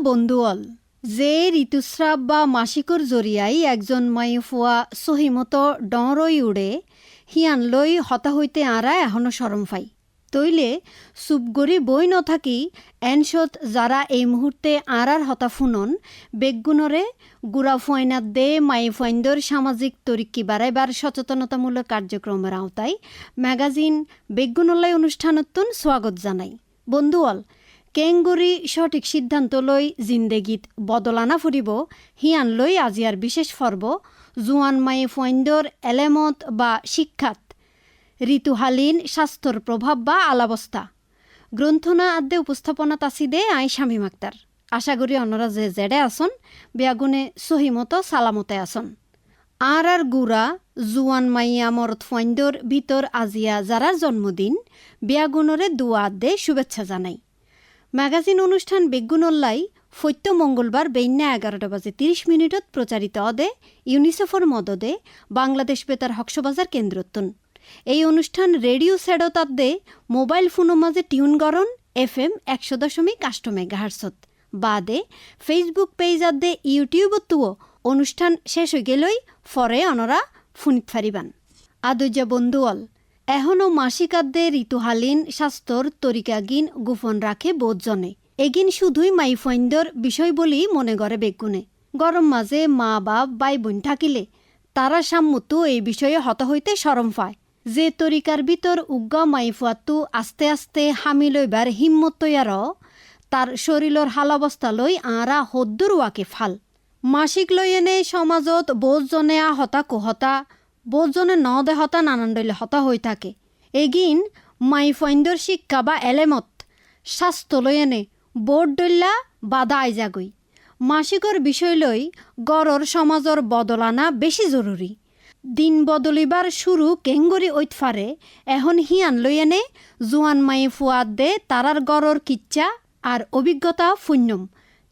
বন্ধুঅল যে ঋতুস্রাব বা মাসিকৰ জৰিয়াই একজন মাইফুয়া সহিমতো ডৰৈ উড়ে হিয়ান লৈ হতা হইতে আঁরা এখনো সরম ফাই তৈলে চুপগরি বই নথাকি এনশত যারা এই মুহূর্তে আঁরার হতা ফুনন বেগুনরে গুড়া ফুয়াইনাত দে মাই ফুয়াইন্দর সামাজিক তরিক্কি বাড়াইবার সচেতনতামূলক কার্যক্রমের আওতায় ম্যাগাজিন বেগুনলাই অনুষ্ঠানতুন স্বাগত জানাই বন্ধুঅল কেংগুৰি সঠিক সিদ্ধান্ত লৈ জিন্দেগীত বদলানা ফুরিব হিয়ান লৈ আজিয়ার বিশেষ পর্ব জুয়ান মাই ফুয়াইন্দর এলেমত বা শিক্ষাত ঋতুহালীন স্বাস্থ্যর প্রভাব বা আলাবস্থা গ্রন্থনা আদ্যে উপস্থাপনাত আসি দে আই শামীম আক্তার আশা করি অন্যরা যে জেডে আসন বেয়াগুনে সহিমতো সালামতে আসন আর গুড়া জুয়ান মাইয়া মরত ফুয়াইন্দর ভিতর আজিয়া যারার জন্মদিন বেয়াগুনরে দুয়া দে শুভেচ্ছা জানাই ম্যাগাজিন অনুষ্ঠান বেগুনল্লাই ফৈত্য মঙ্গলবার বেইন্যা 11:30 প্রচারিত অদে ইউনিসেফর মদদে বাংলাদেশ বেতার হকসবাজার কেন্দ্রতুন এই অনুষ্ঠান রেডিও সেডতাত দে মোবাইল ফোনো মাঝে টিউন গরন FM 100.8 মেগাহার্সত বাদে ফেসবুক পেজাত দে ইউটিউবতুও অনুষ্ঠান শেষ হয়ে গেলই ফরে অনরা ফুনিত ফারিবান আদুজা বন্ধুঅল এখনো মাসিকাদ্দে ঋতুহালীন স্বাস্থ্যর তরিকাগিন গোপন রাখে বোধজনে এগিন শুধুই মাইফাইন্দর বিষয় বলি মনে করে বেগুনে গরম মাঝে মা বাপ বাই বোন থাকিলে তারা সাম্মতো এই বিষয়ে হত হইতে সরম পায় যে তরিকার ভিতর উগ্গা মাইফুয়াতু আস্তে আস্তে হামি লইবার হিম্মত তৈয়ার তার শরীরের হালাবস্থা লই আঁরা হদ্দুরুয়াকে ফাল মাসিক লই এনে সমাজত বোধজনে হতা কোহতা বোধজনে ন দে হতা নানান দলে হতা হয়ে থাকে এগিন মাইফাইন্দর শিক্ষা বা এলেমত স্বাস্থ্য লই এনে বোর্ড ডল্লা বাধা আইজাগই মাসিকর বিষয় লই গড়র সমাজর বদলানা বেশি জরুরি দিন বদলিবার শুরু কেঙ্গরি ঐতফারে এখন হিয়ান লই এনে জুয়ান মাই ফুয়াদ দে তারার গড়র কিচ্ছা আর অভিজ্ঞতা শূন্যম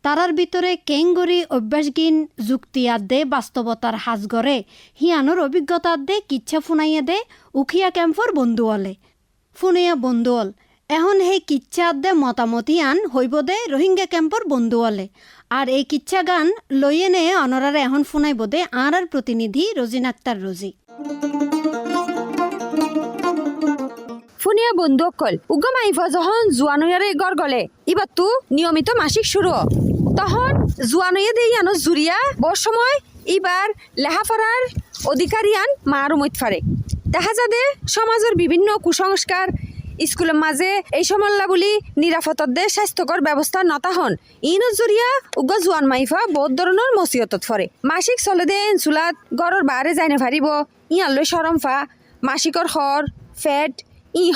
তারার ভিতরে কেঙ্গরি অভ্যাসগিন যুক্তিয়াত দে বাস্তবতার হাজগরে হিয়ানোর অভিজ্ঞতাত দে কিচ্ছা ফুনাইয়া দে উখিয়া ক্যাম্পর বন্ধুঅলে ফুনিয়া বন্ধুঅল এখন সেই কিচ্ছাত দে মতামতি আন হইব দে রোহিঙ্গা ক্যাম্পর বন্ধুঅলে আর এই কিচ্ছা গান লইয়ে নে অনরারে এখন ফুনাইব দে আর প্রতিনিধি রোজিন আক্তার রোজি ফুনিয়া বন্ধু অকল উগ্র মাইফা যখন জোয়ানুয়ারে গড় গলে এবার তো নিয়মিত মাসিক শুরু তখন জোয়ানুয়ে দিয়ে আনো জুরিয়া বর সময় এবার লেহাফারার অধিকারিয়ান মার উমত ফারে দেখা যাবে সমাজের বিভিন্ন কুসংস্কার স্কুলের মাঝে এই সমল্লা বলি নিরাপত্তার দে স্বাস্থ্যকর ব্যবস্থা নতা হন ইনত জরিয়া উগ্র জোয়ান মাইফা বহুত ধরনের মসিয়তত ফরে মাসিক চলে দে চুলাত গড়র বারে যাই না ফারিব ইয়ালৈ সরমফা মাসিকর হর ফ্যাট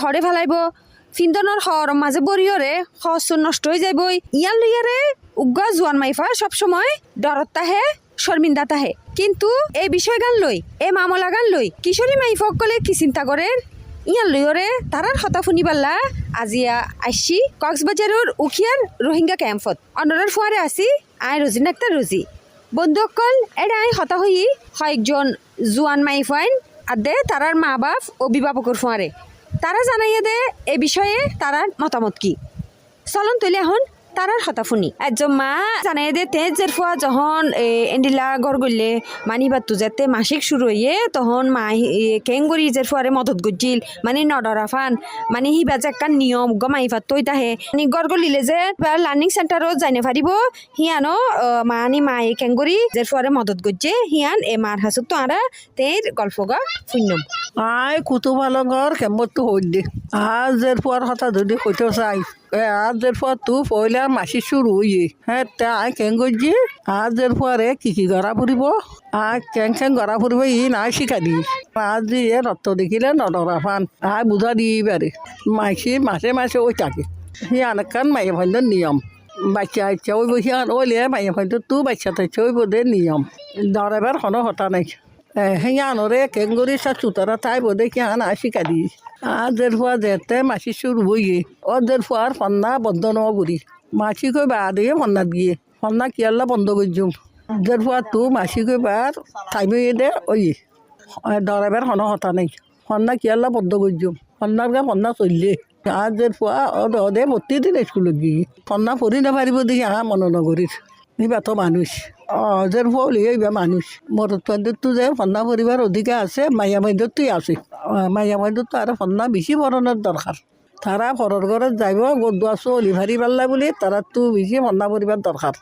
হরে ফেলাইব ফিন্দনৰ হর মাঝে বরিয়রে খরচ নষ্ট হয়ে যাইবই ইয়ার লইয়ারে উগ্র জোয়ান মাইফা সবসময় ডরত তাহে শর্মিন্দা তাহে কিন্তু এই বিষয় গান লই এই মামলা গান লই কিশোরী মাইফক কলে কি চিন্তা করে ইয়ার লইয়রে তারার হতা শুনিবাল্লা আজিয়া আইসি কক্সবাজারের উখিয়ার রোহিঙ্গা ক্যাম্পত অনরার ফুয়ারে আসি আই রোজিন আক্তার রোজি বন্ধুসকল এটা আই হতা হই কয়েকজন জোয়ান মাইফাইন আদে তারার মা বাপ অভিভাবকর ফুয়ারে তারা জানাইয়ে দে এ বিষয়ে তারার মতামত কি চলন তৈলে এখন তারার হতাফুনি একজন মা জানাইয়ে দে তেজ জের ফুয়া যখন এন্ডিলা গড় গড়লে মানিবাতু যাতে মাসিক শুরু হইয়ে তখন মা কেঙ্গরি জের ফুয়ারে মদত গজিল মানে নডরাফান মানে হিবা যে একটা নিয়ম গমাইফাত তৈ তাহে মানে গড় গড়লিলে যে লার্নিং সেন্টারও যাইনে পারিব হিয়ানো মানি মা কেঙ্গরি জের ফুয়ারে মদত গজে হিয়ান এ মার হাসুক তো আরা তের গল্প গা শূন্যম আই কুতুবালগর কেম্বতটো হৈ দে আজ জের ফুয়ার কথা যদি হইতে চাই আজ ফুয়ার তু পয়লা মাসি শুরু হইয়ে হ্যাঁ তাই কেং করছি আজ ফুয়ারে কি গড়া ফুরিব আর কেং গড়া ফুরিব ই নাই শিখা দি আজ দিয়ে রক্ত দেখিলে নডরা ফান আয় বুঝা দিয়ে পারে মাসি মাসে মাসে ওই থাকে সিয়ান মাইয়া ফাইন্ডর নিয়ম বাচ্চা ইচ্ছা ওই বসিয়ান ওইলে মাইয়া ফাইন্ডর তু বাচ্চা থাকছে ওই বোধে নিয়ম দরাবার কোনো হতা নাই হিয়ানরে কেঙ্গুরি সা চুতারা তাই বোধে কি আন শিখা দি আজের ফুয়া যেতে মাসি শুরু হইয়ে ওদের ফুয়ার ফন্না বন্ধ নয় করি মাসি কই বা দিয়ে ফন্না দিয়ে ফন্না কি আল্লাহ বন্ধ করছুম ওদের ফুয়া তু মাসি কই বার টাইমে দে ওই ডরাইবার কোনো হতা নেই ফন্না কি আল্লাহ বদ্ধ করছুম ফন্নার গা ফন্না চললে আর যে ফুয়া ওদে প্রতিদিন স্কুলত গিয়ে ফন্না পড়ি না পারিব দেখি মনে নগরীর এইবা তো মানুষ যে ফুয়া এইবা মানুষ মরত পান্ডতো যে ফন্না পরিবার অধিকার আছে মাইয়া মাইদতই আছে মাইয়া মাইদতো আর ফন্না বেশি পড়ানোর দরকার তারা ঘরের ঘরে যাইব গদুয়া চলি ভারি পাল্লা বুলি তারা তো বেশি ফন্না পরিবার দরকার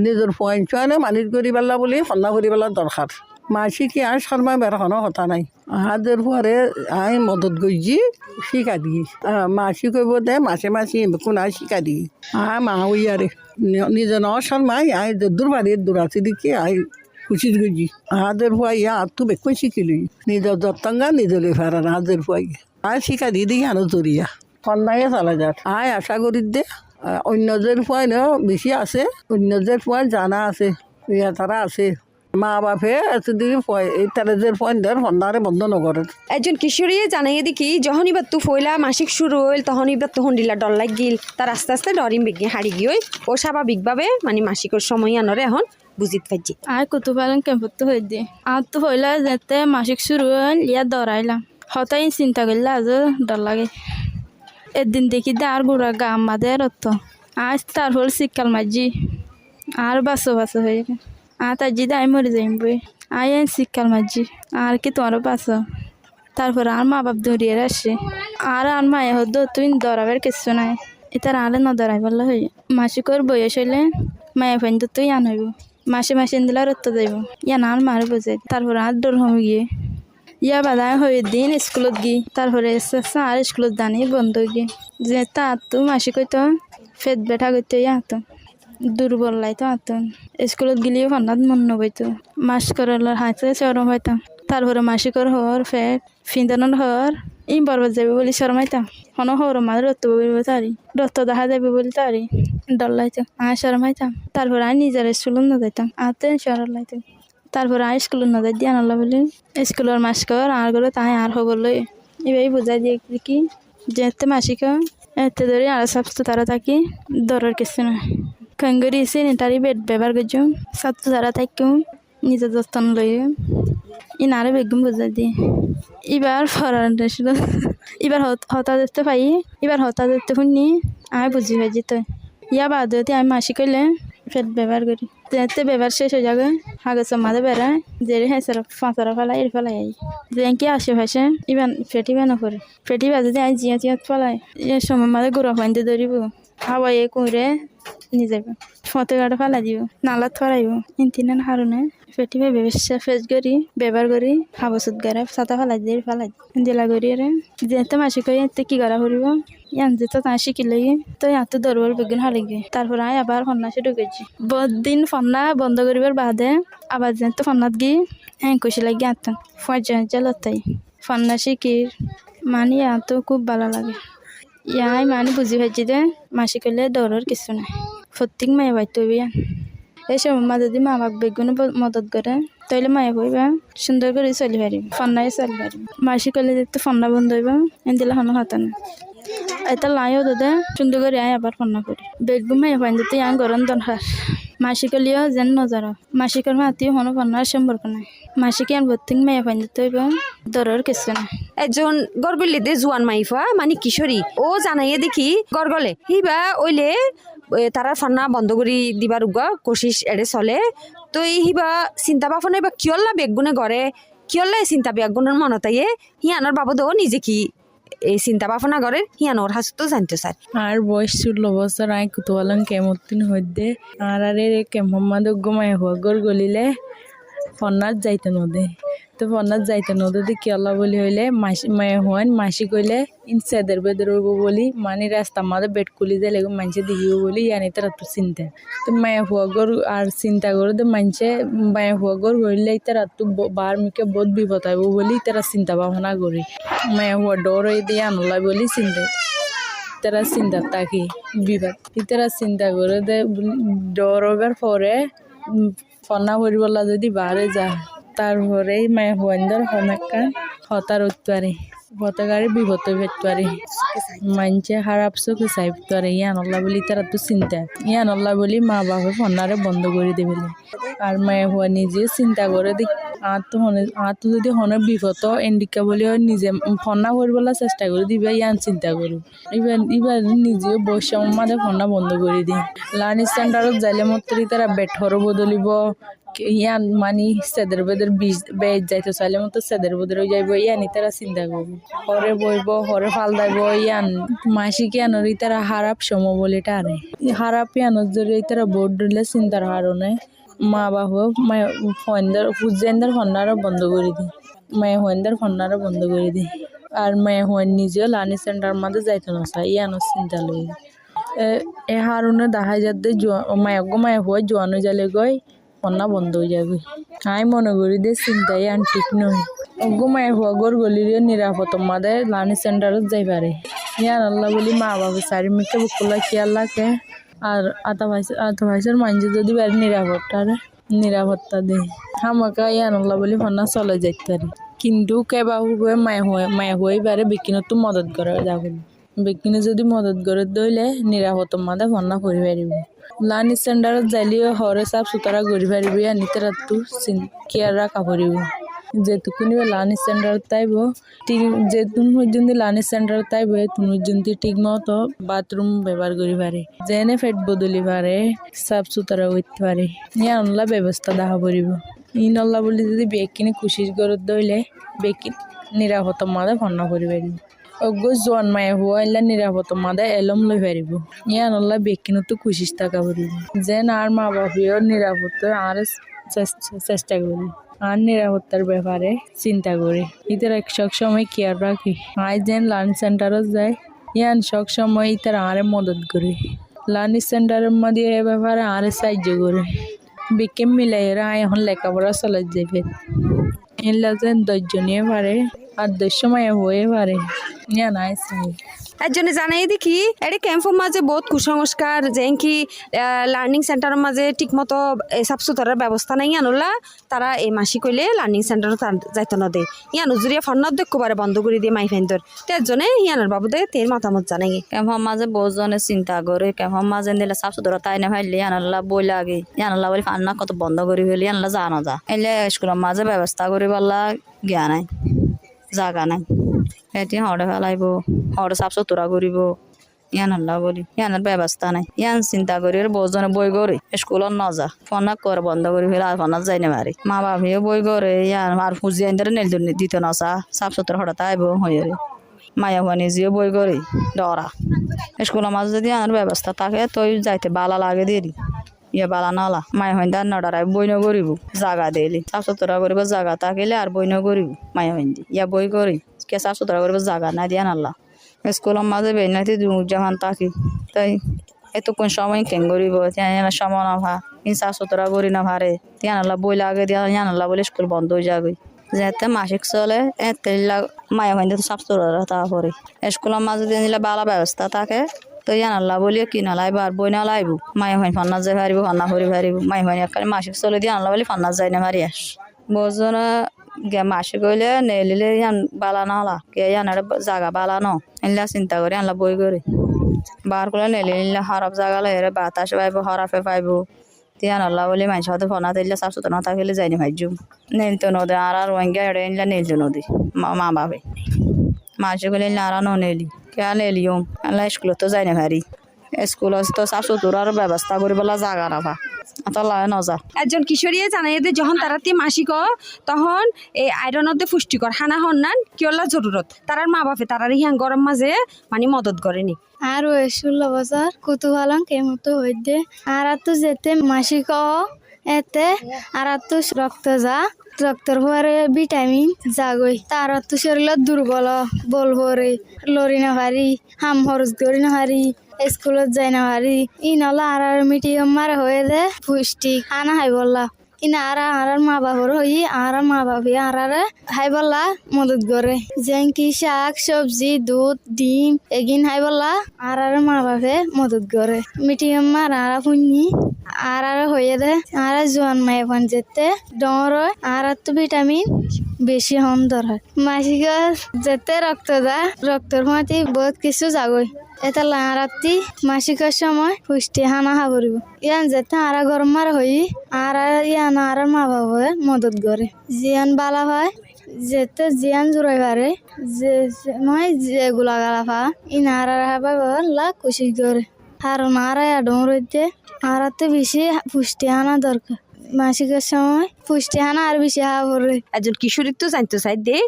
নিজের ফুয়াইন চুয়ানে মানিত করি পাল্লা বুলি ফন্না পরি পাল্লার দরকার মাসি কি আর শর্মা বের কোনো কথা নাই আহাদের পরে আই মদত করছি শিকা দিই মাসি কইব দে মাসে মাসি কোন শিকা দিই মা ওই আরে নিজে ন শর্মাই আই দূর বাড়ির দূরাছি দেখি আই খুশি করছি আহাদের ফুয়াই আর তো বেশ শিখিলি নিজের যত্তঙ্গা নিজে ফেরার আহাদের ফুয়াই আর শিকা দিয়ে দিই আনো জরিয়া কন্যায় চালা যাক আয় আশা করি দে অন্যদের ফুয়াই ন বেশি আছে অন্যদের ফুয়াই জানা আছে ইয়া তারা আছে মা বাপে তাদের ফোনদের ফন্দারে বন্ধ নকরে একজন কিশোরী জানাই দেখি যখন এবার তু ফইলা মাসিক শুরু হইল তখন এবার তখন দিলা ডর লাগ গিল তার আস্তে আস্তে ডরিম বেগে হারি গিয়ে ও স্বাভাবিকভাবে মানে মাসিকর সময় আনরে এখন বুঝিত পাইছি আর কত পালন কেমপত্ত হয়ে দিয়ে আর তো হইলা যেতে মাসিক শুরু হইল ইয়া ডরাইলাম হতাই চিন্তা করলে আজ ডর লাগে একদিন দেখি দে আর গুড়া গা আমাদের অত আজ তার হল শীতকাল মাঝি আর বাসো বাসো হয়ে আর তার জিদে আমি মরে যাইম বই আই শীতকাল মাঝি আর কি তোমারও বাসো তারপর আর মা বাপ ধরিয়ে আসে আর মায়ে হতো তুই দরাবের কিছু নাই এটার আলে ন দরাই বললে হয়ে মাসিকর বয়স হইলে মায়ে ফাইন তো তুই আনইব মাসে মাসে দিলে রত্ত যাইব ইয়ান আর মারে বোঝাই তারপর আর ডর হয়ে গিয়ে ইয়া বাধা হয়ে দিন স্কুলত গিয়ে তারপরে আর স্কুলত দানি বন্ধ গিয়ে যে তা তো মাসিক হইতো ফেট বেঠা করতে হাতো দুর্বল লাইতো হাতো স্কুলত গেলেও ফন্নাত মন নবইতো মাস করলার হাতে চরম হইতাম তারপরে মাসিকর হর ফেট ফিন্দানোর হর ই বরবাদ যাবে বলে শরমাইতাম হন হর মাঝে রক্ত বলবো তারি রক্ত দেখা যাবে বলে তারি ডর লাইতো আয় শরমাইতাম তারপর আয় নিজের স্কুলত না যাইতাম আতে শরম লাইতো তারপর আয় স্কুলত না যাই দিয়া নলা বলি স্কুলের মাস্কর আর গেলো তাই আর হবল এবার বুঝাই দিয়ে কি যেতে মাসিক এতে ধরে আর সবস্থ তারা থাকি দরের কিছু না কঙ্গরি স্যানিটারি বেড ব্যবহার করছো ছাত্র তারা থাকি নিজের যত্ন লই ইনারে বেগুন বুঝাই দিয়ে এবার ফরান এবার হতা দেখতে পাই এবার হতা দেখতে শুনি আমি বুঝি পাই যেত ইয়া বাদতে আমি মাসি কইলে ফেট ব্যবহার করি যেতে ব্যবহার শেষ হয়ে যাবে হাগের মাঝে বেড়ায় যে হ্যাঁ ফাঁসারা ফেলাই এর ফেলাই যে কি আশেপাশে ইবান ফেটি বেনা করে ফেটি বাজে দিয়ে আমি জিয়া জিয়াত ফেলাই এর সময় মাঝে গোড়া ফাইনতে ধরিব হাওয়াই কুঁড়ে নিয়ে যাবে ফতে গাড়ি ফেলাই দিব নালাত ফেলাইব ইন্টিনেন হারুনে ফেটি ভাই ব্যবসা ফেস করি ব্যবহার করি হাবসুত গাড়া ছাতা ফেলাই দিয়ে ফেলাই দিলা করি রে যেতে মাসি কই এতে কি করা করিব ইয়ান যেত তাই শিখিলে তো এত দরবার বেগুন হারিগে তারপর আয় আবার ফন্না শুরু করছি দিন ফন্না বন্ধ করিবার বাদে আবার যেতে ফন্নাত গিয়ে খুশি লাগে আত্ম ফজা লতাই ফন্না শিখির মানে এত খুব ভালো লাগে ইয়াই মানে বুঝি পাইছি দে মাসি করলে দৌড়ের কিছু নাই প্রত্যেক মায়ে বাইতে হইবে এই সময় মা যদি মা বাপ বেগুনে মদত করে তাইলে মায়ে হইবা সুন্দর করে চলি পারিব ফন্নাই চলি পারিব মাসি করলে যেতে ফন্না বন্ধ হইবা দিলে হনো হাতে না এটা লাইও দাদা সুন্দর করে আয় আবার ফন্না করি বেগুন মায়ে ফাইন দিতে আয় গরম দরকার মাসি করলেও যেন নজর মাসিকর মাতিও হনো ফন্নার সম্পর্ক নাই মাসিকে আন প্রত্যেক মায়ে ফাইন দিতে হইবা দরের কিছু নাই একজন গরগলিতে জোয়ান মাইফা মানে কিশোরী ও জানাইয়ে দেখি গরগলে হিবা ওইলে তারা ফান্না বন্ধ করে দিবার উগা কোশিস এড়ে চলে তো এই হিবা চিন্তা ভাবনা বা কিয়ল্লা বেগুনে গড়ে কিয়ল্লা চিন্তা বেগুনের মনতাইয়ে হিয়ানোর বাবদও নিজে কি এই চিন্তা ভাবনা করে হিয়ানোর হাসতো জানতো স্যার আর বয়স 16 বছর আয় কুতুয়ালাম কেমতিন হইদে আর কেমম্মাদ গমায় হওয়া গর গলিলে ফন্নাত যাইতে নদে তো ফন্নাত যাইতে নদে দেখি আল্লাহ বলি হইলে মাসি মায়ে হন মাসি কইলে ইনসাদের বেদের হইব বলি মানে রাস্তা মাঝে বেড খুলি যায় লেগে মানুষে দেখিব বলি ইয়ানি তারা তো চিন্তা তো মায়ে হুয়া গর আর চিন্তা করে তো মানুষে মায়ে হুয়া গর হইলে তারা তো বার মিকে বহুত বিপদ আইব বলি তারা চিন্তা ভাবনা করি মায়ে হুয়া ডর হয়ে দিয়ে আনলাই বলি চিন্তা তারা চিন্তা থাকি বিপদ তারা চিন্তা করে দে ডর হবার পরে ফন্না করিবলা যদি বাড়ে যা তারপরে মায়ে হুয়ান্দর হমেকা হতার উত্তারে হতাগারে বিপদ ভেটুয়ারে মানছে খারাপ চোখে চাইতারে ইয়ান আল্লাহ বলি তারা তো চিন্তা ইয়ান আল্লাহ বলি মা বাপে ফন্নারে বন্ধ করে দেবে আর মায়ে হুয়া নিজে চিন্তা করে আর তো যদি হনে বিপদ এন্ডিকা বলে নিজে ফন্না করবার চেষ্টা করে দিবে ইয়ান চিন্তা করি এবার নিজেও বৈষম্য মাঝে ফন্না বন্ধ করে দিই লার্নিং সেন্টারত যাইলে মাত্র তারা বেঠরও বদলিব ইয়ান মানি সেদের বেদের বেজ যাইতে চাইলে মতো সেদের বেদের যাইব ইয়ানি তারা চিন্তা করব হরে বইব হরে ফাল দাইব ইয়ান মাসিক ইয়ানোর তারা হারাপ সম বলে টারে হারাপ ইয়ানোর জড়িয়ে তারা বোর্ড দিলে চিন্তার কারণে মা বাবু মায়ের ফন্দার হুজেন্দার ফন্নারও বন্ধ করে দিই মায়ের হইন্দার ফন্নারও বন্ধ করে দিই আর মায়ের হইন নিজেও লার্নিং সেন্টার মাঝে যাইতে না চাই ইয়ানোর চিন্তা লই এ হারণে দেখা যাতে মায়ের হয়ে জোয়ানো জালে গই ফন্না বন্ধ হয়ে যাবে আমি মনে করি যে চিন্তাই আন ঠিক নয় অগো মায়ের হওয়া গড় গলির নিরাপদ মাদে লার্নিং সেন্টারত যাই পারে ইয়ান আল্লাহ বলি মা বাবা চারি মিকে বুকুলা খেয়াল রাখে আর আতা ভাইসের মানুষ যদি বাড়ি নিরাপত্তা দেয় হামাকা ইয়ান আল্লাহ বলি ফন্না চলে যাইতে পারে কিন্তু কেবা হুয়ে মায়ে হয়ে বারে বিকিনতো মদত করে যাবে বিকিনে যদি মদত করে দইলে নিরাপদ মাদে ফন্না করে পারিব লার্নিং সেন্টারত যাইলেও হরে চাফ চুতরা কৰি পারিব আনি তারাতো কেয়ার রাখা পারিব যেটুকুনি লার্নিং সেন্টার তাইব ঠিক যেতুন পর্যন্ত লার্নিং সেন্টার তাইব তুমি পর্যন্ত ঠিক মতো বাথরুম ব্যবহার করি পারে যেনে ফেট বদলি পারে সাফ সুতরা করতে পারে ইয়া অনলা ব্যবস্থা দেখা পড়িব ইন আল্লাহ বলি যদি বেকিনে খুশি করে দইলে বেকি নিরাপদ মাদে ফন্না করি পারিব অজ্ঞ জোয়ান মায়ে হওয়া এলা নিরাপদ মাদে এলম লই পারিব ইয়া অনলা বেকিনতো খুশি থাকা পারিব যেন আর মা বাপিও নিরাপদ আর চেষ্টা করি আর নিরাপত্তার ব্যাপারে চিন্তা করি ইতার সব সময় কেয়ার রাখি আজ যেন লার্নিং সেন্টারত যায় ইয়ান সব সময় ইতার আরে মদত করি লার্নিং সেন্টারের মধ্যে এ ব্যাপারে আরে সাহায্য করে বিকেম মিলাই এরা এখন লেখাপড়া চালাই যাবে এলা যেন ধৈর্য নিয়ে পারে আর সময় হয়ে পারে ইয়ান আইসি একজনে জানাই দেখি এটা ক্যাম্পের মাঝে বহুত কুসংস্কার যেন কি লার্নিং সেন্টারের মাঝে ঠিকমতো সাফ সুতরার ব্যবস্থা নাই আনলা তারা এই মাসি কইলে লার্নিং সেন্টারত যাইতে না দেয় ইয়ান উজুরিয়া ফন্নার দেখবারে বন্ধ করে দিয়ে মাই ফেন্দর তেজনে ইয়ানোর বাবুদে তের মতামত জানাই ক্যাম্পের মাঝে বহুত জনে চিন্তা করে ক্যাম্পের মাঝে দিলে সাফ সুতরা তাই না ফাইলে ইয়ানলা বই লাগে ইয়ানলা বলি ফান্না কত বন্ধ করে ফেলি ইয়ানলা জানা যা এলে স্কুলের মাঝে ব্যবস্থা করি বললা জ্ঞান নাই জাগা নাই এটি হরে ফেলাইব হরে সাফ সুতরা করিব ইয়ান আল্লাহ বলি ইয়ানের ব্যবস্থা নাই ইয়ান চিন্তা করি বহুজনে বই করে স্কুলত নজা ফোনা করে বন্ধ করে ফেলে আর ফোনাত যাই না পারি মা বাপিও বই করে ইয়ান আর ফুজিয়ে নেল দিতে নসা সাফ সুতরা হঠাৎ আইব হয়ে মায়া হওয়া নিজেও বই করে ডরা স্কুলের মাঝে যদি ইয়ানের ব্যবস্থা থাকে তই যাইতে বালা লাগে দেরি ইয়ে বালা নলা মায়া হইন তার নডারাই বই নকরিব জাগা দিলি সাফ সুতরা করিব জাগা থাকিলে আর বই নকরিব মায়া হইন দি ইয়া বই করি কে সাফ সুতরা করিব জাগা না দিয়া নাল্লা স্কুলের মাঝে বেনাইতে যখন থাকি তাই এতক্ষণ সময় কেন করিব সময় না ভা সাফ সুতরা করি না ভারে তিয়ান আল্লাহ বই লাগে দিয়া ইয়ান আল্লাহ বলে স্কুল বন্ধ হয়ে যাবে যেতে মাসিক চলে এতে মায়া হইন সাফ সুতরা তারপরে স্কুলের মাঝে দিলে বালা ব্যবস্থা থাকে তো ইয়ান আল্লাহ বলিও কি নালাইব আর বই নালাইব মায়া হইন ফান্নাত যাই পারিব ফান্না করি পারিব মায়া হইন একালে মাসিক চলে দিয়ে আল্লাহ বলি ফান্নাত যাই না পারি আস বজনা মাসিক হইলে নেলিলে ইয়ান বালা নলা কে ইয়ানের জাগা বালা ন এলা চিন্তা করি আল্লাহ বই করে বার করে নেলিলে খারাপ জাগা লাগে বাতাস পাইব খারাপে পাইব তিয়ান আল্লাহ বলি মানুষ হয়তো ফোনা দিলে সাফ সুতরা না থাকিলে যাইনি ভাইজু নেলতো নদী আর রোহিঙ্গা এড়ে নিলে নেলতো নদী মা বাপে মাসিক হইলে আর নেলি কে নেলিও আল্লাহ স্কুলত তো যাই না ভারি স্কুলত তো সাফ সুতরার ব্যবস্থা করিবেলা জাগা রাখা একজন কিশোরীয়ে জানাই যে যখন তারা মাসিক তখন এই আয়রনের পুষ্টিকর খানা হন্নান কিয়লা জরুরত তারার মা বাপে তারার ইহান গরম মাঝে মানে মদত করেনি আর 16 বছর কুতুহালং কেমতো হইতে আর তো যেতে মাসিক এতে আর তো রক্ত রক্তর পরে ভিটামিন জাগই তার তো শরীর দুর্বল বল ভরে লড়ি না পারি হাম খরচ করি না পারি স্কুলত যাই না পারি ই নলা আর মিটিং মার হয়ে দে পুষ্টি খানা হাই বললা ইনা আর মা বাবার হই আর মা বাপি আর হাই বললা মদত করে যেন কি শাক সবজি দুধ ডিম এগিন হাই বললা আর মা বাপে মদত করে মিটিং মার আর শুনি আর হয়ে দে আর জোয়ান মায়ে পান যেতে ডর আর তো ভিটামিন বেশি হন দরকার মাসিকের যেতে রক্ত যায় রক্তর মধ্যে বহুত কিছু যাগই এটা রাত্রি মাসিকের সময় পুষ্টি হানা হাবরিব ইয়ান যেতে আরা গরম মার হই আর ইয়ান আর মা বাবা মদত করে জিয়ান বালা হয় যেতে জিয়ান জুড়াই পারে যে নয় যেগুলা গালা পা ইনার লা খুশি করে কারণ আর ডোমরতে আর তো বেশি পুষ্টি আনা দরকার মাসিকের সময় পুষ্টি আনা আর বেশি হাবরে একজন কিশোরীর তো জানতে চাই দে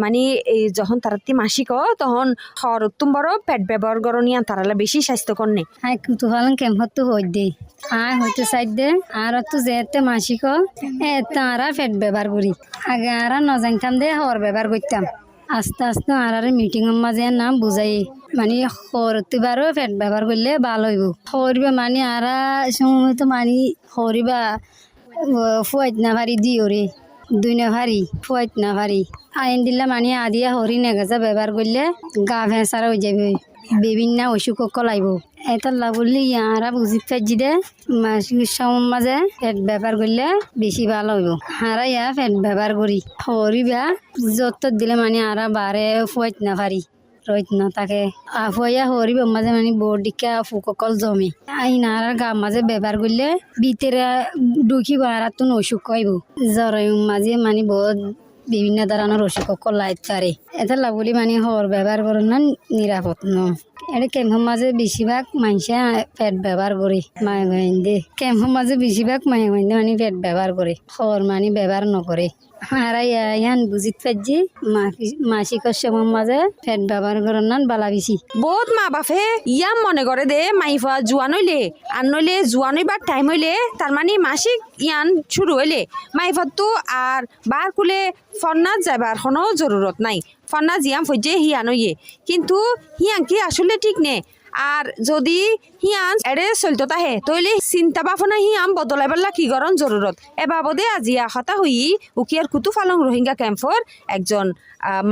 মানে এই যখন তারা মাসিক তখন হরতুম বড় পেট ব্যবহার করনিয়া তারা বেশি স্বাস্থ্যকর নেই আই কুতুহালং কেমহত হই দে আই হইতে চাই দে আর তো যেতে মাসিক তারা পেট ব্যবহার করি আগে আর নজানতাম দে হর ব্যবহার করতাম আস্তে আস্তে আর মিটিংয়ের মাঝে নাম বুঝাই মানে হরতুবারও পেট ব্যবহার করলে ভালো হইব হরিবা মানে আর সময় তো মানে হরিবা ফুয়াইত না ভারি দিওরে 2 না ভারি ফুয়াইত না ভারি আইন দিলে মানে আদিয়া হরি নেগাজা ব্যবহার করলে গা ভেঁসার হয়ে যাবে বিভিন্ন অসুখ কলাইব এটা বললি ইয়ারা বুঝি ফেজি দে মাসিক মাঝে পেট ব্যবহার করলে বেশি ভালো হইব হারা ইয়া পেট ব্যবহার করি হরিবা যত দিলে মানে আরা বারে ফুয়াইত না ভারি রইত না তাকে আফুয়া হরিব মাঝে মানে বডিকা ফুককল জমে আইন আর গা মাঝে ব্যবহার করলে ভিতরে ঢুকিব আর তুন অসুখ হইব জ্বর মাঝে মানে বহুত বিভিন্ন ধরনের অসুখ কলাইতে পারে এটা বলি মানে হর ব্যবহার করেন না নিরাপদ ন এটা কেম্পের মাঝে বেশিরভাগ মানুষে পেট ব্যবহার করে মায়ে গইন্দে কেম্পের মাঝে বেশিরভাগ মায়ে গইন্দে মানে পেট ব্যবহার করে হর মানে ব্যবহার নকরে আর ইয়ান বুঝিত পারছি মাসিকের সময় মাঝে পেট ব্যবহার করেন না বালা বেশি বহুত মা বাপে ইয়াম মনে করে দে মাইফা জোয়ান হইলে আর নইলে জোয়ান হইবার টাইম হইলে তার মানে মাসিক ইয়ান শুরু হইলে মাইফার তো আর বার কুলে ফন্নাত যাবার কোনো জরুরত নাই ফন্না জিয়াম ফজে হিয়ান হইয়ে কিন্তু হিয়ান কি আসলে ঠিক নে আর যদি হিয়ান এড়ে চলতে তাহে তইলে চিন্তা ভাবনা হিয়াম বদলাইবার কি গরম জরুরত এ বাবদে আজিয়া হতা হই উকিয়ার কুতু ফালং রোহিঙ্গা ক্যাম্পর একজন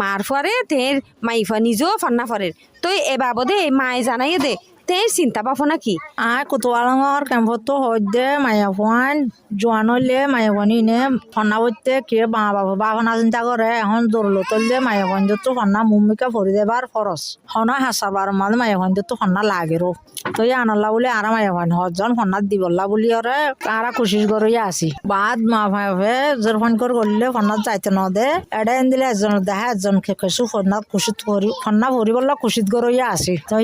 মার ফারে তের মাইফা নিজেও ফান্না ফারের তো এ বাবদে মায়ে জানাইয়ে দে তের চিন্তা ভাবনা কি আয় কুতুয়ালঙর ক্যাম্পত হইদে মায়া ফুয়ান জোয়ান হইলে মায়া ফুয়ানি নে ফন্না বইতে কে বাফনা চিন্তা করে এখন দৌড়লো তললে মায়া ফুয়ান তো ফন্না মুম্মিকা ভরি দেবার খরচ হনা হাসাবার মাঝে মায়া ফুয়ান তো ফন্না লাগেরও তো আনলা বলে আর মায়া ফুয়ান হজন ফন্নাত দিবল্লা বলি ওরে তারা কোশিশ করিয়ে আসি বাদ মা ভাবে জোর ফোন করে করলে ফন্নাত যাইতে ন দে এডে দিলে একজন দেখা একজনকে কেসু ফন্নাত খুশিত করি ফন্না ভরি বললা খুশিত করিয়ে আসি তো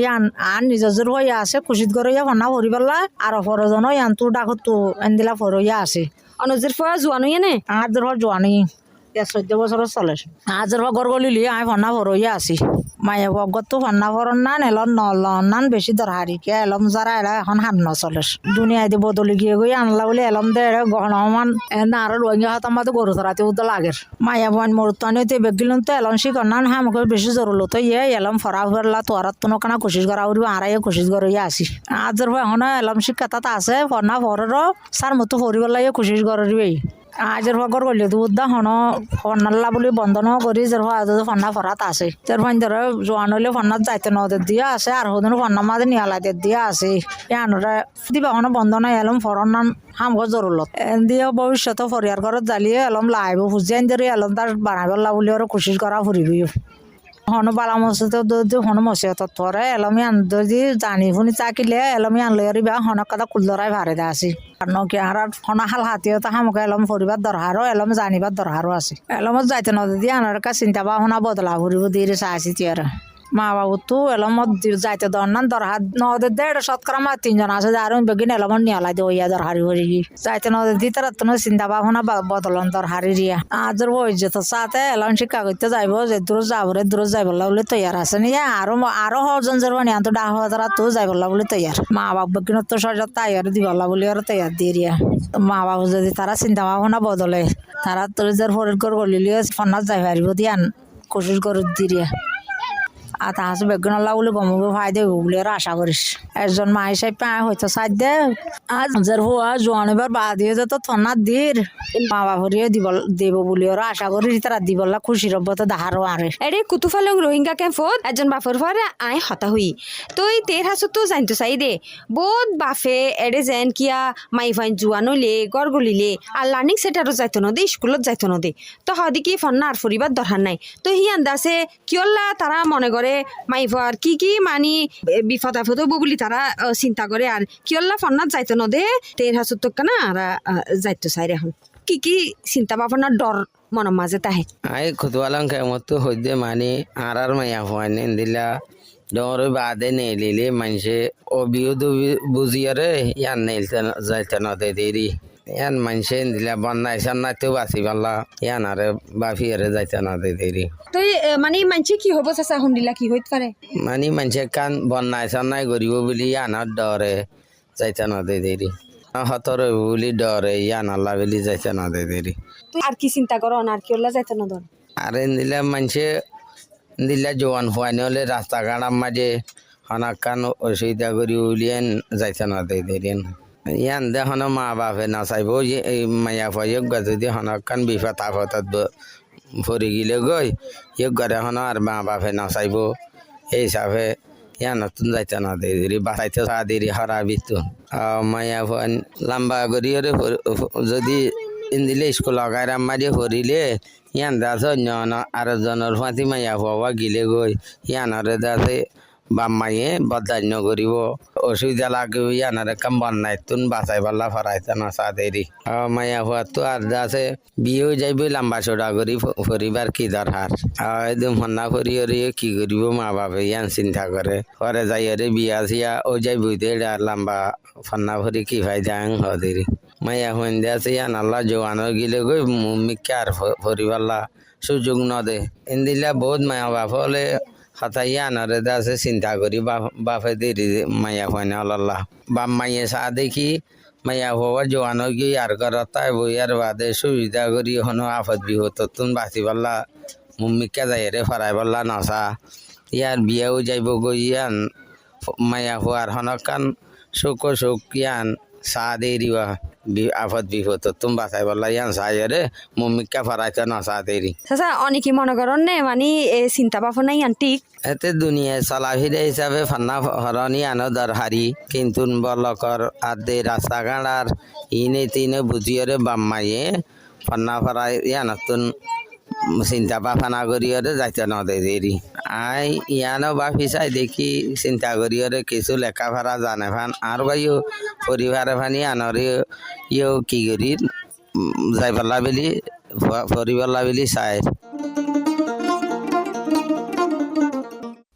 আন নিজের হইয়া আছে খুশিত করিয়া ফন্না ভরি বললা আর ফরজন আন তোর ডাকত তো এনদিলা ফরইয়া আছে অনুজের ফুয়া জোয়ান হইয়ে নে আর ধর জোয়ানি 14 বছর চলে আজের ঘর গলিলি আমি ফন্না ভরইয়া আছি মায়ে বগত ফন্না ভরন না এলন নলনান বেশি দরহারি কে এলম যারা এরা এখন হাত নচলে দুনিয়ায় দিয়ে বদলি গিয়ে গিয়ে আনলা বলে এলম দে গহনমান না আর রোহিঙ্গা হাত আমাদের গরু ধরাতে উদ্দ লাগের মায়া বোন মরতানিতে বেগিলন তো এলন শিখ না আমাকে বেশি জরুল তো ইয়ে এলম ফরা ফেরলা তো আর কানা কোশিশ করা উঠবি আড়াই কোশিশ করিয়া আসি আজের এখন এলম শিক্ষাত আছে ফন্না ভরের সার মতো ফরিবেলা কোশিশ করবি আজের ঘর করলে তো উদ্দা হন ফন্নাল্লা বলে বন্ধন করি যে ফন্না ফরাত আছে তার ফাইন ধরো জোয়ান হইলে ফন্নাত যাইতে নদের দিয়া আছে আর হদিন ফন্না মাঝে নিয়ালাইতে দিয়া আছে আনরা দিবা হন বন্ধন এলম ফরন নান হামগর জরুলত এন দিয়ে ভবিষ্যতে ফরিয়ার ঘরত জ্বালিয়ে এলম লাইব ফুজিয়ান ধরে এলম তার বানাইবলা বলে ওরা কোশিশ করা ফুরিবি হন বালা মসজিদ হন মসজিদ ধরে এলমি আন যদি জানি শুনি চাকিলে এলমি আনলে বা হনক কথা কুলদরাই ভারে দে আসি আর নকি আর হনা হাল হাতিও তা হামকে এলম ফরিবার দরকারও এলম জানিবার দরকারও আছে এলমত যাইতে নদী আনার কা চিন্তা ভাবনা বদলা ফুরিব দিয়ে চাইছি তিয়ারা মা বাবু তো এলমত যাইতে দরনান দরহার নদের দেড় শতকরা মা 3 জন আছে আর বেগিন এলমত নিয়ালাই দে ওইয়া দরহারি হরি যাইতে নদী দিতে রাতন চিন্তা ভাবনা বদলন দরহারি রিয়া আজর হয়ে যেত সাথে এলম শিক্ষা করতে যাইব যে দূর যাবরে দূর যাইবলা বলে তৈয়ার আছে নিয়ে আরো হজন যাবো নিয়ে তো 10,000 তো যাইবলা বলে তৈয়ার মা বাবু বেগিন তো সজাত তাইয়ার দিবলা বলে আর তৈয়ার দিয়ে রিয়া মা বাবু যদি তারা চিন্তা ভাবনা বদলে তারা তোর যার ফরিদ করে গলিলে ফন্নাত যাই পারিব দিয়ান কোশিশ করে দিয়ে আর তাহার বেগুন আল্লাহ বলে গমগ ভাই দেব বলে আর আশা করিস একজন মা হিসাবে পায় হয়তো সাইড দে আজ যার হওয়া জোয়ান এবার বা দিয়ে যেত থনার দির মা বাপরিয়ে দেব বলে ওরা আশা করি তারা দিবল্লা খুশি রব তো দাহারও আরে এরে কুতুফালং রোহিঙ্গা ক্যাম্পত এজন বাফর ফারে আই হতা হুই তই তের হাসত তো জানতো চাই দে বহুত বাফে এড়ে যেন কিয়া মাই ফাইন জুয়ানলে গড়গলিলে আর লার্নিং সেন্টারও যাইতো নদে স্কুলত যাইতো নদে তো হদি কি ফন্না আর ফুরিবার দরকার নাই তো হি আন্দাসে কিয়ল্লা তারা মনে করে মাই ফার কি মানি বিপদ আপদ হবো বলি তারা চিন্তা করে আর কিয়ল্লা ফন্নাত যাইতো নদে তের হাসত তো কেনা আর যাইতো চাই এখন কি চিন্তা ভাবনার ডর মনের মাঝে তাহে আই খুদওয়ালাং কেমতো হইদে মানে আর মাইয়া হওয়ানে দিলা ডর বাদে নেলিলে মানুষে অবিউদ বুঝিয়ারে ইয়ান নেলতে যাইতে নদে দেরি ইয়ান মানুষে দিলা বন্যাই সান্নাতেও বাঁচি পারলা ইয়ান আরে বাফিয়ারে যাইতে নদে দেরি তুই মানে মানছি কি হবো চাচা শুনিলা কি হইতে পারে মানে মানুষে কান বন্যাই সান্নাই করিব বুলি ইয়ানার ডরে যাইতে নদে দেরি হতর বুলি ডরে ইয়ান আল্লাহ বলি যাইতে নদে দেরি তুই আর কি চিন্তা করো আর কি হল্লা যাইতো না ধর আরে দিলা মানুষে দিলা জোয়ান হওয়ানি হলে রাস্তাঘাট মাঝে হনাকান অসুবিধা করি উলিয়ান যাইতে না দেরিন ইয়ান দেখোন মা বাপে না চাইব এই মায়া ফয়োগ্য যদি হনাকান বিপদ আপদত ভরি গিলে গই যোগ্যরে হন আর মা বাপে না চাইব এই হিসাবে ইয়ান নতুন যাইতে না দেরি বাঁচাইতে চা দেরি হরা বিতুন মায়া ফোন লম্বা করি যদি দিলে স্কুল গাইরা মাঝে ভরিলে ইয়ান দাস অন্য আর জনের ফাঁতি মাইয়া হওয়া গিলে গই ইয়ানরে দাসে বাম মাইয়ে বদান্য করিব অসুবিধা লাগবে ইয়ানরে কাম বন্যায় তুন বাঁচাই পাল্লা ফরাইতে না চা দেরি মাইয়া হওয়া তো আর দাসে বিয়েও যাইব লম্বা চড়া করি পরিবার কি দরকার একদম হন্না করি কি করিব মা বাপে ইয়ান চিন্তা করে পরে যাই বিয়া চিয়া ও যাই বুঝতে লম্বা ফন্না ভরি কি ফায়দা হদেরি মাইয়া হইন্দে আছে ইয়ান আল্লাহ জোয়ানো গিলে গই মুমিকে আর পরিবারলা সুযোগ নদে ইন্দিলা বহুত মায়া বাপ হলে হতাই ইয়ানরে দাসে চিন্তা করি বাপে দেরি মাইয়া হইনে আল্লাহ বাপ মাইয়ে চা দেখি মাইয়া হওয়া জোয়ানো গিয়ে আর করতাই বইয়ার বাদে সুবিধা করি হনো আফত বিহত তুন বাঁচি পারলা মুমিকে যাই রে ফরাই পারলা নচা ইয়ার বিয়াও যাইব গই ইয়ান মাইয়া হওয়ার হনকান সুখ ইয়ান চা দেরি আফত বিপদ তুমি বাঁচাই বললা ইয়ান চাইরে মম্মিকা ফরাইতে না চা দেরি চাচা অনেকে মনে করেন নে মানে চিন্তা ভাবনা ইয়ান ঠিক এতে দুনিয়ায় চলাফিরে হিসাবে ফান্না হরণি আনো দরহারি কিন্তু বলকর আদে রাস্তাঘাট আর ইনে তিনে বুঝিয়রে বাম্মাইয়ে ফান্না ফরাই ইয়ানতুন চিন্তা ভাবনা করিয়রে যাইতে নদে দেরি আই ইয়ানো বাপি চাই দেখি চিন্তা করিয়রে কিছু লেখাপড়া জানে ফান আর বাইও পরিবারে ফানি আনরে ইয়েও কি করি যাই পারলা বলি পরিবারলা বলি চাই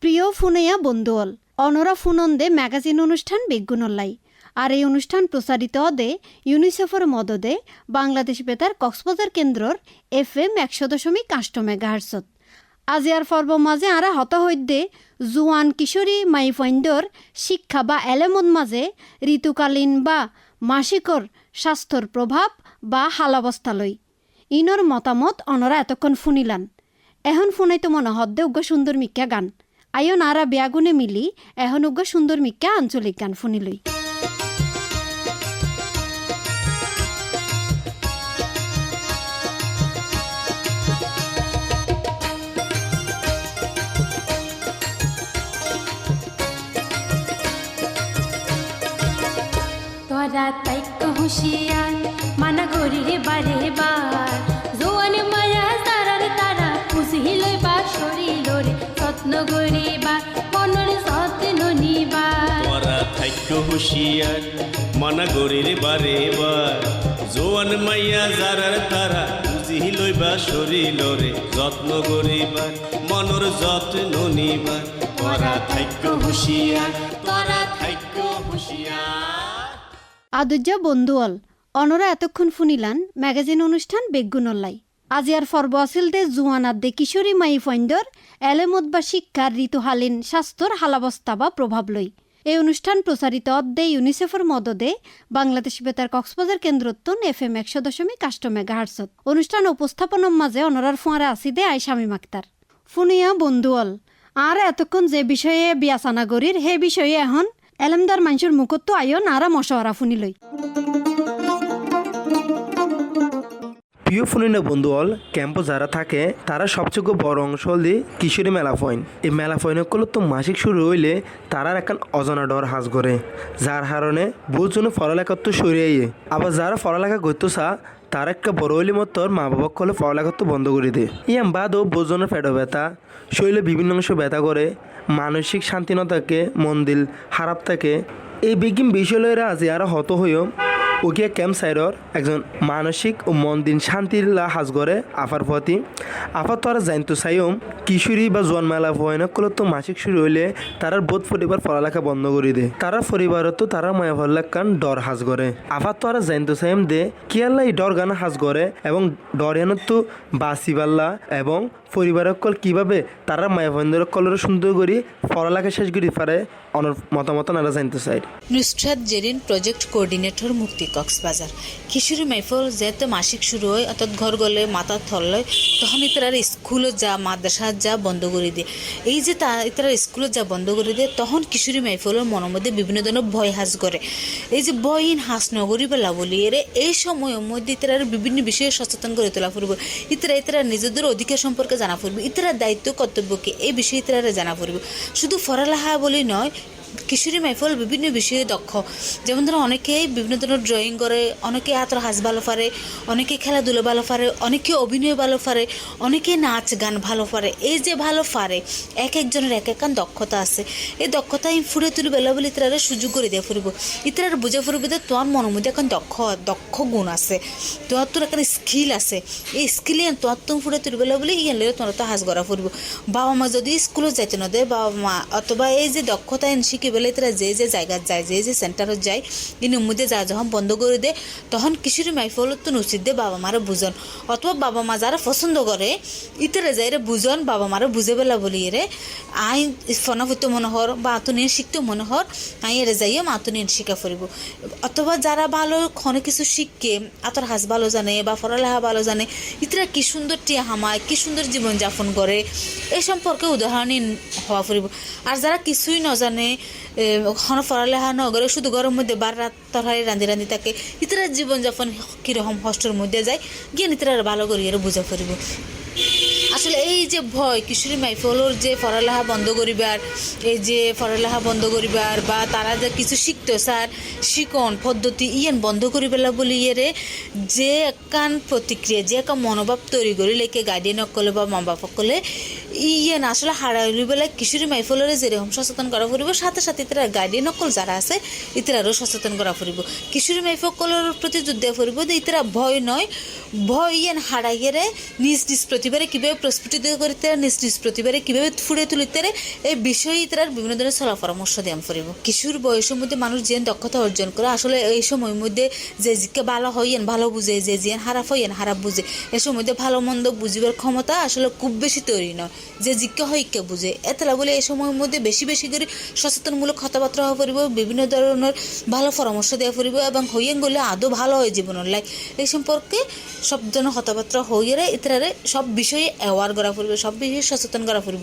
প্রিয় ফুনাইয়া বন্ধুঅল অনরা ফুনন্দে ম্যাগাজিন অনুষ্ঠান বেগুনল্লাই আর এই অনুষ্ঠান প্রচারিত দে ইউনিসেফের মদদে বাংলাদেশ বেতার কক্সবাজার কেন্দ্রর FM 100.8 মেগাহার্টজত আজি আর পর্ব মাঝে আরা হত হইদে জুয়ান কিশোরী মাইফইন্দর শিক্ষা বা এলেমন মাঝে ঋতুকালীন বা মাসিকর স্বাস্থ্যর প্রভাব বা হালাবস্থা লই ইনর মতামত অনরা এতক্ষণ ফুনিলান এখন ফুনাইতো মনে হদ্দে উগ্র সুন্দর মিক্কা গান আয়ন আরা ব্যাগুনে মিলি এখন উগ্র সুন্দর মিক্কা আঞ্চলিক গান ফুনিলই তোরা তাইক হুঁশিয়ার মানা করি রে বারে বার জোয়ান মায়া তারার তারা খুশি লইবা শরীর রে যত্ন করিবা মনের যত্ন নিবা তোরা তাইক হুঁশিয়ার মানা করি রে বারে বার জোয়ান মায়া যারার তারা খুশি লইবা শরীর রে যত্ন করিবা মনের যত্ন নিবা তোরা তাইক হুঁশিয়ার তোরা তাইক হুঁশিয়ার আদুজ্য বন্ধুঅল অনরা এতক্ষণ ফুনিলান ম্যাগাজিন অনুষ্ঠান বেগুনল্লাই আজি আর পর্ব আছিল দে জুয়ানাত দে কিশোরী মাই ফইন্দর এলেমত বা শিক্ষার ঋতুহালীন স্বাস্থ্যর হালাবস্থা বা প্রভাব লই এই অনুষ্ঠান প্রচারিত অদ্দে ইউনিসেফের মদদে বাংলাদেশ বেতার কক্সবাজার কেন্দ্রত্বন FM 100.8 মেগাহার্টজত অনুষ্ঠান উপস্থাপনার মাঝে অনরার ফোঁয়ারে আসি দে আই শামীম আক্তার ফুনিয়া বন্ধুঅল আর এতক্ষণ যে বিষয়ে বিয়াসানা করির সেই বিষয়ে এখন এলেমদার মানুষের মুখত তো আইন আর মশওয়ারা শুনি লই। প্রিয় ফোনিনা বন্ধু হল ক্যাম্পে যারা থাকে তারা সবচেয়ে বড় অংশ হল দিয়ে কিশোরী মেলা পয়েন। এই মেলা পয়েন্টগুলো তো মাসিক শুরু হইলে তারা এখন অজানা ডর হাজ করে, যার কারণে বহুত জন পড়ালেখা তো সরিয়ে। আবার যারা পড়ালেখা করতে চা তার একটা বড় হইলে মতো মা বাবা কলে পড়ালেখা তো বন্ধ করে দেয়। ইয়াম বাদও বহুত জনের পেট ব্যথা, শরীরে বিভিন্ন অংশ ব্যথা করে, মানসিক শান্তি না থাকে, মন দিল খারাপ থাকে। এই বিজ্ঞান বিষয়রা আজ আরো হত হইও ওকে ক্যাম্প সাইডর একজন মানসিক ও মন দিন শান্তির হাজ করে আফার প্রতি। আফার তো আর জানতো চাইম কিশোরী বা জোয়ান মেলা ভয়নকগুলো তো মাসিক শুরু হইলে তারার বোধ পরিবার পড়ালেখা বন্ধ করে দেয়। তারা পরিবারত তো তারা মায়া ভল্লাক কান ডর হাজ করে। আফার তো আর জানতো চাইম দে কি আল্লাহ এই ডর গান হাজ করে এবং ডর এনত তো বাঁচিবাল্লা এবং পরিবারের কল কীভাবে তারা মায়া ভয়েন্দ্র কলের সুন্দর করি পড়ালেখা শেষ করি পারে অনর মতামত নারা জানতে চাই। নুসরাত জেরিন প্রজেক্ট কোঅর্ডিনেটর মুক্তি কক্সবাজার। কিশোরী মাইফল যেহেতু মাসিক শুরু হয় অর্থাৎ ঘর গলে মাথা থলয় তখন তারা স্কুলে যা মাদ্রাসা যা বন্ধ করে দিয়ে। এই যে তারা স্কুলে যা বন্ধ করে দিয়ে তখন কিশোরী মাইফলের মনের মধ্যে বিভিন্ন ধরনের ভয় হাস করে। এই যে ভয়হীন হাস নগরী বেলা বলি এর এই সময়ের মধ্যে তারা বিভিন্ন বিষয়ে সচেতন করে তোলা ফুরব। ইতারা নিজেদের অধিকার সম্পর্কে জানা ফুরবে, ইতারা দায়িত্ব কর্তব্যকে এই বিষয়ে ইতারা জানা ফুরবে। শুধু পড়ালেখা বলি নয়, কিশোরী মাইফল বিভিন্ন বিষয়ে দক্ষ। যেমন ধরো অনেকেই বিভিন্ন ধরনের ড্রয়িং করে, অনেকে আতর হাস ভালো পারে, অনেকে খেলাধুলো ভালো পারে, অনেকে অভিনয় ভালো পারে, অনেকে নাচ গান ভালো পারে। এই যে ভালো পারে এক একজনের এক এক দক্ষতা আছে। এই দক্ষতা ফুরে তুলি বেলা বলে ইতারা সুযোগ করে দিয়ে ফুরব। ইতারা বুঝে ফুরবে যে তোমার মনের মধ্যে এখন দক্ষ গুণ আছে, তোমার তোর এখন স্কিল আছে। এই স্কিলে তোমার তুমি ফুরে তুলি বেলা বলে ইয়ান লেগে তোমার তো হাস গড়া ফুরব। বাবা মা যদি স্কুলে যাইতে না দেয়, বাবা মা অথবা এই যে দক্ষতা শিখে বেলে তারা যে জায়গা যায়, যে সেন্টারত যায়, ইন মধ্যে যা যখন বন্ধ করে দেয় তখন কিশোরী মাইফল তো উচিত দে বাবা মারা বুঝন, অথবা বাবা মা যারা পছন্দ করে ইতারা যাই রে বুঝন, বাবা মারা বুঝে বেলা বলি এরে আই ফনাফুত মনোহর বা আতুনিয়ে শিখতে মনোহর আই এরে যাইয়ে আতুনিয়ে শিখা ফুরিব। অথবা যারা ভালো ক্ষণে কিছু শিখকে আতর হাস ভালো জানে বা পড়ালেখা ভালো জানে, ইতারা কি সুন্দর টিয়া হামায়, কি সুন্দর জীবনযাপন করে এই সম্পর্কে উদাহরণই হওয়া ফুরিব। আর যারা কিছুই ন জানে, পড়ালেখা নগরে শুধু গরম মধ্যে বার রাত তরহারি রান্ধি থাকে, ইতারা জীবনযাপন কীরকম কষ্টের মধ্যে যায় গিয়ে ইতারা ভালো করি এর বুঝা ফুরিব। আসলে এই যে ভয় কিশোরী মাইফলর যে পড়ালেখা বন্ধ করিবার, এই যে পড়ালেখা বন্ধ করিবার বা তারা যে কিছু শিখতো স্যার শিকন পদ্ধতি ইয়ান বন্ধ করি পেলা বলি ইয়েরে যে একান প্রতিক্রিয়া, যে একা মনোভাব তৈরি করি লেকে গার্ডিয়ান সকলে বা মা বাপ সকলে ইয়ান আসলে হারাইলি বেলা কিশোরী মাইফলরে যেরকম সচেতন করা ফুরিব, সাথে সাথে ইতারা গার্ডিয়ান সকল যারা আছে ইতারারও সচেতন করা ফুরিব। কিশোরী মাইফকলের প্রতি যুদ্ধ ফুরিব যে ইতারা ভয় নয়, ভয় ইয়ান হারাইয়েরে নিজ নিজ প্রতিবারে কীভাবে প্রস্ফুটিত করিতে, নিজ নিজ প্রতিবারে কীভাবে ফুড়ে তুলিতে এই বিষয়ে তার বিভিন্ন ধরনের সলা পরামর্শ দেওয়া ফুরিব। কিশোর বয়সের মধ্যে মানুষ যে দক্ষতা অর্জন করে আসলে এই সময়ের মধ্যে যে জিকে ভালো হইয়েন ভালো বুঝে, যে জিয়ান খারাপ হইয়েন খারাপ বুঝে, এই সময় মধ্যে ভালো মন্দ বুঝিবার ক্ষমতা আসলে খুব বেশি তৈরি নয়, যে জিকে হইকে বুঝে। এতলা বলে এই সময়ের মধ্যে বেশি বেশি করে সচেতনমূলক কথাবার্তা হওয়া ফুরিব, বিভিন্ন ধরনের ভালো পরামর্শ দেওয়া ফুরিব এবং হইয়েন গেলে আদৌ ভালো হয় জীবনের লাই এই সম্পর্কে সব ধরনের কথাবার্তা হইয়ে ইতারে সব বিষয়ে অ্যাওয়ার করা ফুরবে, সব বিষয়ে সচেতন করা ফুরব।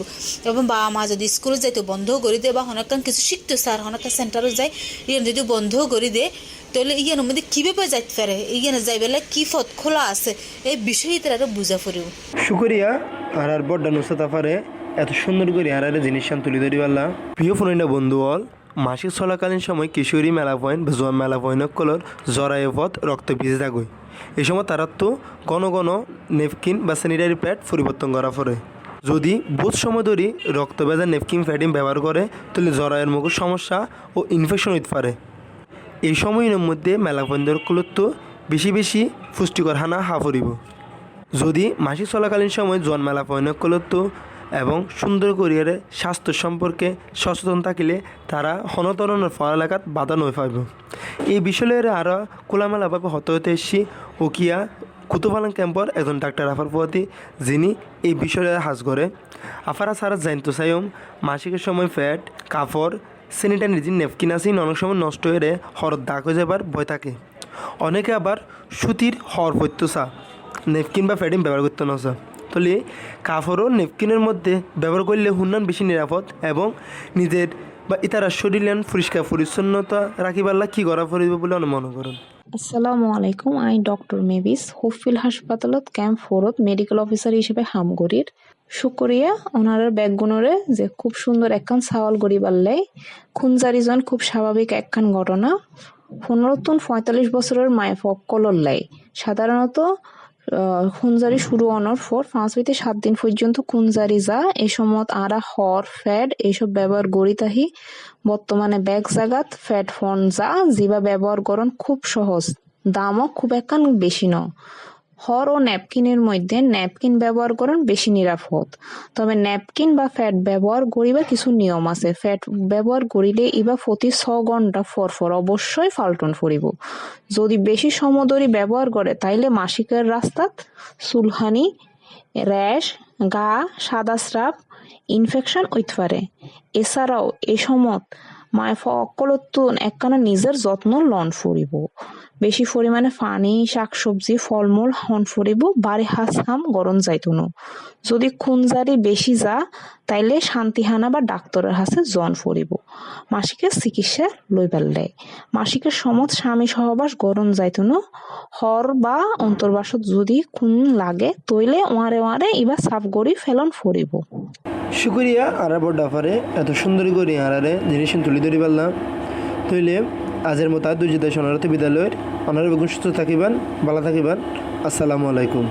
এবং বাবা মা যদি স্কুলে যাইতে বন্ধ করে দেয় বা হনকান কিছু শিখতো স্যার হনকা সেন্টারও যায় ইয়ান যদি বন্ধ করে দেয় তাহলে ইয়ানের মধ্যে কীভাবে যাইতে পারে, ইয়ানে যাই বেলা কী পথ খোলা আছে এই বিষয়ে তারা বুঝা ফুরিব। শুকরিয়া আর বড্ডা নুসাতা পারে এত সুন্দর করে আর জিনিস তুলি ধরি পারলা। প্রিয় ফোনটা বন্ধু হল মাসিক চলাকালীন সময় কিশোরী মেলা পয়েন্ট বা জোয়ান মেলা পয়েন্ট কলর জরায়ু পথ রক্ত ভিজে থাকবে। এই সময় তারা তো ঘন ঘন নেপকিন বা স্যানিটারি প্যাড পরিবর্তন করা পড়ে। যদি বহুত সময় ধরে রক্ত ভেজা নেপকিন প্যাডিং ব্যবহার করে তাহলে জরায়ের মুখের সমস্যা ও ইনফেকশন হইতে পারে। এই সময়ের মধ্যে মেলা পয়েন্টগুলো তো বেশি বেশি পুষ্টিকর হানা হা পড়িব। যদি মাসিক চলাকালীন সময় জোয়ান মেলা পয়েন্টগুলো তো এবং সুন্দর করিয়ারে স্বাস্থ্য সম্পর্কে সচেতন থাকিলে তারা হনতরণের পড়ালেখাত বাধা নয় পাইব। এই বিষয়ে আরও খোলামেলাভাবে হতে এসছি ওকিয়া কুতুবালাং ক্যাম্পর একজন ডাক্তার আফার পতি, যিনি এই বিষয়ে হাজ করে। আফারা সারা জানতে চাইম মাসিকের সময় ফ্যাট কাপড় স্যানিটারি যে নেপকিন আছে অনেক সময় নষ্ট হয়ে হরদ দাগ হয়ে যাবার ভয় থাকে। অনেকে আবার সুতির হর পড়তো চা নেপকিন বা প্যাডিং ব্যবহার করতে না চা। তলে কাপড় ও নেপকিনের মধ্যে ব্যবহার করলে হুন্নান বেশি নিরাপদ এবং নিজের বা ইতারা শরীরের পরিষ্কার পরিচ্ছন্নতা রাখিবাল্লা কি করা পড়িব বলে মনে করুন। আসসালামু আলাইকুম, আই ডক্টর মেভিস হুফিল হাসপাতালত ক্যাম্প 4 মেডিকেল অফিসার হিসেবে হাম করির। শুক্রিয়া ওনার ব্যাগগুণরে যে খুব সুন্দর একখান সাওয়াল করি পারলে খুনজারিজন খুব স্বাভাবিক একখান ঘটনা। 15-45 বছরের মায়ে ফকলর লাই সাধারণত খুনজারি শুরু হওয়ার পর 5 হইতে 7 দিন পর্যন্ত খুনজারি যা এই সময় আরা হর ফ্যাট এইসব ব্যবহার করি তাহি বর্তমানে ব্যাগ জাগাত ফ্যাট ফোন যা জিবা ব্যবহার করন খুব সহজ, দামও খুব একখান বেশি ন। হর ও ন্যাপকিনের মধ্যে ন্যাপকিন ব্যবহার করেন বেশি নিরাপদ, তবে ন্যাপকিন বা ফ্যাট ব্যবহার করিবার কিছু নিয়ম আছে। ফ্যাট ব্যবহার করিলে ইবা প্রতি 6 ঘন্টা ফর অবশ্যই ফাল্টন ফুরিব। যদি বেশি সমদরি ব্যবহার করে তাইলে মাসিকের রাস্তাত চুলহানি, র্যাশ, গা সাদা স্রাব, ইনফেকশন হইতে পারে। এছাড়াও এই সময় মায় অকলতুন একখানা নিজের যত্ন লন ফুরিব। বেশি পরিমাণে পানি, শাকসবজি, ফলমূল হন ফুরিব, বাড়ি হাস হাম গরম যাইতুনো। যদি খুনজারি বেশি যা তাইলে শান্তিহানা বা ডাক্তারের হাসে জন ফুরিব। মাসিকের চিকিৎসা লই পারলে মাসিকের সমত স্বামী সহবাস গরম যাইতুনো। হর বা অন্তর্বাসত যদি খুন লাগে তইলে ওয়ারে ইবা সাফ গড়ি ফেলন ফুরিব। শুক্রিয়া আর বড়াফারে এত সুন্দরী করি আরারে জিনিস তুলি ধরি পারলাম। তইলে আজের মতো দুর্যোগ সোনারত বিদ্যালয়ের অনারে বেগুন সুস্থ থাকিবেন, ভালো থাকিবেন। আসসালামু আলাইকুম।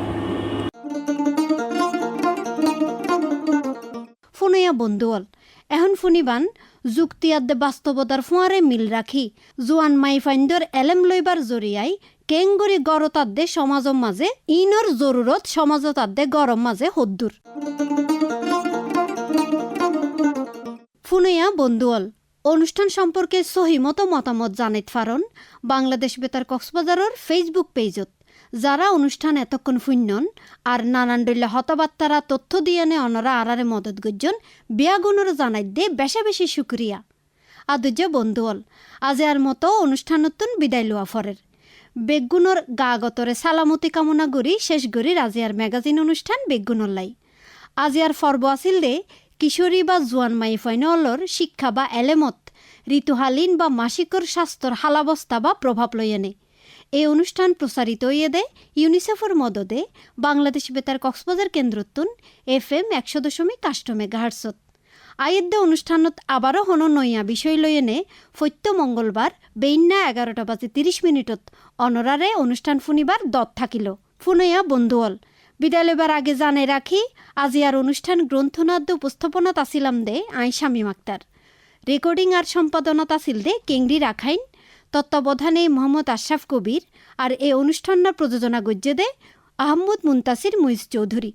ফুনিয়া বন্ধুয়াল এখন ফুনিবান যুক্তি আদে বাস্তবতার ফুয়ারে মিল রাখি জোয়ান মাইফাইন্দর এলেম লইবার জরিয়াই কেংগুরি গড়তাদ্দে সমাজৰ মাঝে ইনর জরুরত সমাজতাদ্দে গরম মাঝে হদ্দুর। ফুনিয়া বন্ধুয়াল অনুষ্ঠান সম্পর্কে সহিমত মতামত জানিত ফারণ বাংলাদেশ বেতার কক্সবাজারের ফেসবুক পেজত। যারা অনুষ্ঠান এতক্ষণ ফুন্নন আর নানান দলীয় হতবার্তারা তথ্য দিয়ানে অনরা আরারে মদত গজ্জন বিয়াগুণর জানাই দে বেশা বেশি শুক্রিয়া। আদুজ্য বন্ধুয়াল আজ আর মতো অনুষ্ঠানতুন বিদায় লোয়া ফরের বেগুণর গাগতরে সালামতি কামনা করি শেষ করি রাজিয়ার ম্যাগাজিন অনুষ্ঠান বেগুণর লাই। আজিয়ার পর্ব আছিল দে কিশোরী বা জোয়ান মাইফাইনলর শিক্ষা বা এলেমত ঋতুহালীন বা মাসিকর স্বাস্থ্যর হালাবস্থা বা প্রভাব লইয়ানে। এই অনুষ্ঠান প্রচারিত হইয়ে দে ইউনিসেফের মদদে বাংলাদেশ বেতার কক্সবাজার কেন্দ্রতুন FM 100.8 মেগাহার্টসত। আয়েদ্দে অনুষ্ঠানত আবারও হন নইয়া বিষয় লইয়েনে ফৈত্য মঙ্গলবার বেইন্না 11:30 অনরারে অনুষ্ঠান ফুনিবার দত থাকিল। ফুনইয়া বন্ধুয়াল বিদায় লইবার আগে জানে রাখি আজি আর অনুষ্ঠান গ্রন্থনাদ্য উপস্থাপনাত আসিলাম দে আই শামীম আক্তার। রেকর্ডিং আর সম্পাদনাত আসিল দে কেংরি রাখাইন, তত্ত্বাবধানে মোহাম্মদ আশরাফ কবির আর এই অনুষ্ঠানের প্রযোজনা গজ্জে দে আহমদ মুনতাসির মুইজ চৌধুরী।